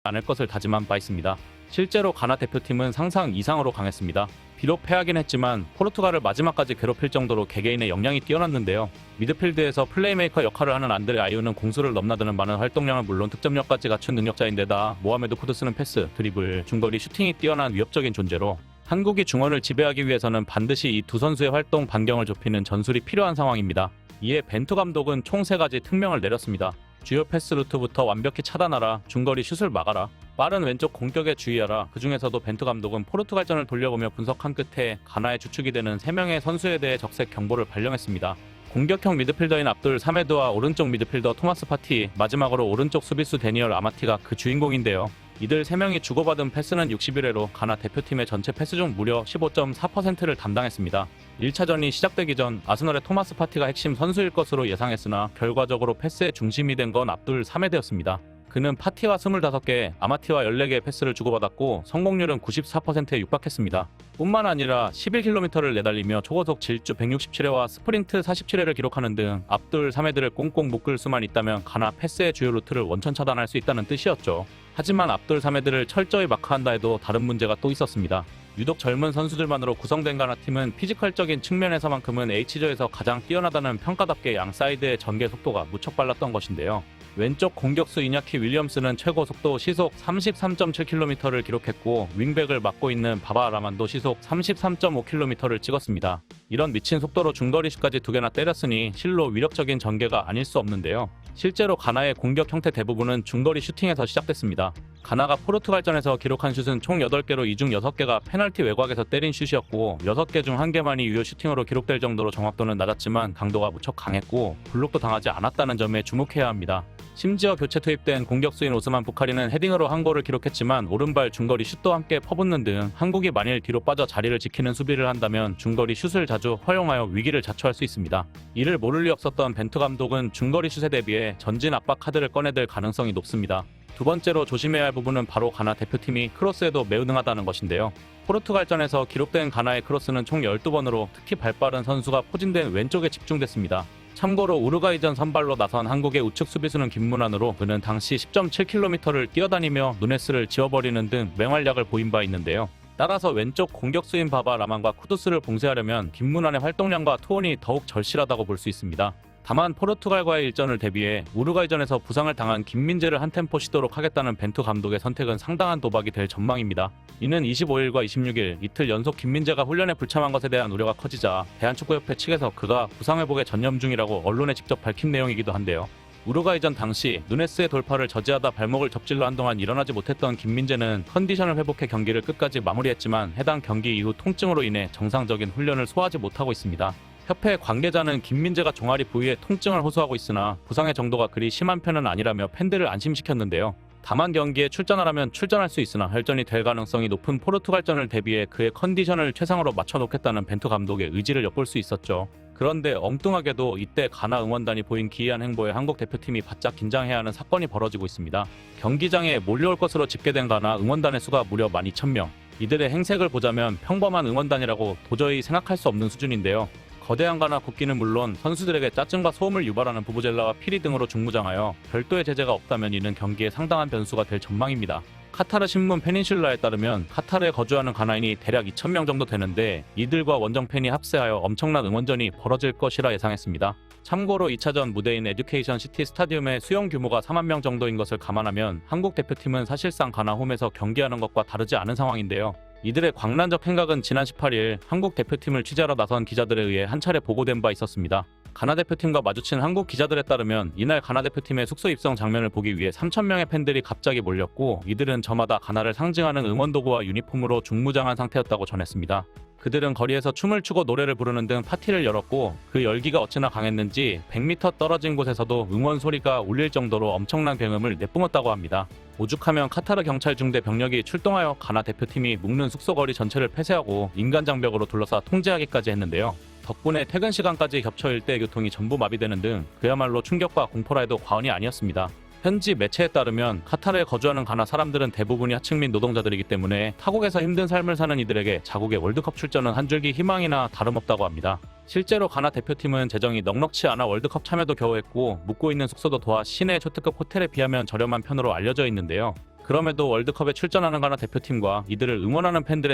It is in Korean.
않을 것을 다짐한 바 있습니다. 실제로 가나 대표팀은 상상 이상으로 강했습니다. 비록 패하긴 했지만 포르투갈을 마지막까지 괴롭힐 정도로 개개인의 역량이 뛰어났는데요. 미드필드에서 플레이메이커 역할을 하는 안드레 아이유는 공수를 넘나드는 많은 활동량을 물론 득점력까지 갖춘 능력자인데다 모하메드 쿠드스는 패스, 드리블, 중거리 슈팅이 뛰어난 위협적인 존재로 한국이 중원을 지배하기 위해서는 반드시 이 두 선수의 활동 반경을 좁히는 전술이 필요한 상황입니다. 이에 벤투 감독은 총 3가지 특명을 내렸습니다. 주요 패스 루트부터 완벽히 차단하라, 중거리 슛을 막아라, 빠른 왼쪽 공격에 주의하라. 그 중에서도 벤투 감독은 포르투갈전을 돌려보며 분석한 끝에 가나의 주축이 되는 3명의 선수에 대해 적색 경보를 발령했습니다. 공격형 미드필더인 압둘 사메드와 오른쪽 미드필더 토마스 파티, 마지막으로 오른쪽 수비수 데니얼 아마티가 그 주인공인데요. 이들 3명이 주고받은 패스는 61회로 가나 대표팀의 전체 패스 중 무려 15.4%를 담당했습니다. 1차전이 시작되기 전 아스널의 토마스 파티가 핵심 선수일 것으로 예상했으나 결과적으로 패스의 중심이 된 건 압둘 사메드였습니다. 그는 파티와 25개, 아마티와 14개의 패스를 주고받았고 성공률은 94%에 육박했습니다. 뿐만 아니라 11km를 내달리며 초고속 질주 167회와 스프린트 47회를 기록하는 등 압둘 사메드를 꽁꽁 묶을 수만 있다면 가나 패스의 주요 루트를 원천 차단할 수 있다는 뜻이었죠. 하지만 압둘 사메드를 철저히 마크한다 해도 다른 문제가 또 있었습니다. 유독 젊은 선수들만으로 구성된 가나 팀은 피지컬적인 측면에서만큼은 H조에서 가장 뛰어나다는 평가답게 양 사이드의 전개 속도가 무척 빨랐던 것인데요. 왼쪽 공격수 이냐키 윌리엄스는 최고 속도 시속 33.7km를 기록했고 윙백을 맡고 있는 바바 라만도 시속 33.5km를 찍었습니다. 이런 미친 속도로 중거리슛까지 2개나 때렸으니 실로 위력적인 전개가 아닐 수 없는데요. 실제로 가나의 공격 형태 대부분은 중거리 슈팅에서 시작됐습니다. 가나가 포르투갈전에서 기록한 슛은 총 8개로 이 중 6개가 페널티 외곽에서 때린 슛이었고 6개 중 1개만이 유효 슈팅으로 기록될 정도로 정확도는 낮았지만 강도가 무척 강했고 블록도 당하지 않았다는 점에 주목해야 합니다. 심지어 교체 투입된 공격수인 오스만 부카리는 헤딩으로 한 골을 기록했지만 오른발 중거리 슛도 함께 퍼붓는 등 한국이 만일 뒤로 빠져 자리를 지키는 수비를 한다면 중거리 슛을 자주 허용하여 위기를 자초할 수 있습니다. 이를 모를 리 없었던 벤투 감독은 중거리 슛에 대비해 전진 압박 카드를 꺼내들 가능성이 높습니다. 두 번째로 조심해야 할 부분은 바로 가나 대표팀이 크로스에도 매우 능하다는 것인데요. 포르투갈전에서 기록된 가나의 크로스는 총 12번으로 특히 발빠른 선수가 포진된 왼쪽에 집중됐습니다. 참고로 우루과이전 선발로 나선 한국의 우측 수비수는 김문환으로 그는 당시 10.7km를 뛰어다니며 누네스를 지워버리는 등 맹활약을 보인 바 있는데요. 따라서 왼쪽 공격수인 바바 라만과 쿠두스를 봉쇄하려면 김문환의 활동량과 토온이 더욱 절실하다고 볼 수 있습니다. 다만 포르투갈과의 일전을 대비해 우루과이전에서 부상을 당한 김민재를 한 템포 쉬도록 하겠다는 벤투 감독의 선택은 상당한 도박이 될 전망입니다. 이는 25일과 26일 이틀 연속 김민재가 훈련에 불참한 것에 대한 우려가 커지자 대한축구협회 측에서 그가 부상회복에 전념 중이라고 언론에 직접 밝힌 내용이기도 한데요. 우루과이전 당시 누네스의 돌파를 저지하다 발목을 접질러 한동안 일어나지 못했던 김민재는 컨디션을 회복해 경기를 끝까지 마무리했지만 해당 경기 이후 통증으로 인해 정상적인 훈련을 소화하지 못하고 있습니다. 협회 관계자는 김민재가 종아리 부위에 통증을 호소하고 있으나 부상의 정도가 그리 심한 편은 아니라며 팬들을 안심시켰는데요. 다만 경기에 출전하라면 출전할 수 있으나 혈전이 될 가능성이 높은 포르투갈전을 대비해 그의 컨디션을 최상으로 맞춰놓겠다는 벤투 감독의 의지를 엿볼 수 있었죠. 그런데 엉뚱하게도 이때 가나 응원단이 보인 기이한 행보에 한국 대표팀이 바짝 긴장해야 하는 사건이 벌어지고 있습니다. 경기장에 몰려올 것으로 집계된 가나 응원단의 수가 무려 12,000명. 이들의 행색을 보자면 평범한 응원단이라고 도저히 생각할 수 없는 수준인데요. 거대한 가나 국기는 물론 선수들에게 짜증과 소음을 유발하는 부부젤라와 피리 등으로 중무장하여 별도의 제재가 없다면 이는 경기에 상당한 변수가 될 전망입니다. 카타르 신문 페닌슐라에 따르면 카타르에 거주하는 가나인이 대략 2,000명 정도 되는데 이들과 원정팬이 합세하여 엄청난 응원전이 벌어질 것이라 예상했습니다. 참고로 2차전 무대인 에듀케이션 시티 스타디움의 수용 규모가 4만 명 정도인 것을 감안하면 한국 대표팀은 사실상 가나 홈에서 경기하는 것과 다르지 않은 상황인데요. 이들의 광란적 행각은 지난 18일 한국 대표팀을 취재하러 나선 기자들에 의해 한 차례 보고된 바 있었습니다. 가나 대표팀과 마주친 한국 기자들에 따르면 이날 가나 대표팀의 숙소 입성 장면을 보기 위해 3,000명의 팬들이 갑자기 몰렸고 이들은 저마다 가나를 상징하는 응원 도구와 유니폼으로 중무장한 상태였다고 전했습니다. 그들은 거리에서 춤을 추고 노래를 부르는 등 파티를 열었고 그 열기가 어찌나 강했는지 100m 떨어진 곳에서도 응원 소리가 울릴 정도로 엄청난 굉음을 내뿜었다고 합니다. 오죽하면 카타르 경찰 중대 병력이 출동하여 가나 대표팀이 묵는 숙소 거리 전체를 폐쇄하고 인간 장벽으로 둘러싸 통제하기까지 했는데요. 덕분에 퇴근 시간까지 겹쳐 일대 교통이 전부 마비되는 등 그야말로 충격과 공포라 해도 과언이 아니었습니다. 현지 매체에 따르면 카타르에 거주하는 가나 사람들은 대부분이 하층민 노동자들이기 때문에 타국에서 힘든 삶을 사는 이들에게 자국의 월드컵 출전은 한 줄기 희망이나 다름없다고 합니다. 실제로 가나 대표팀은 재정이 넉넉치 않아 월드컵 참여도 겨우 했고 묵고 있는 숙소도 도하 시내 초특급 호텔에 비하면 저렴한 편으로 알려져 있는데요. 그럼에도 월드컵에 출전하는 가나 대표팀과 이들을 응원하는 팬들의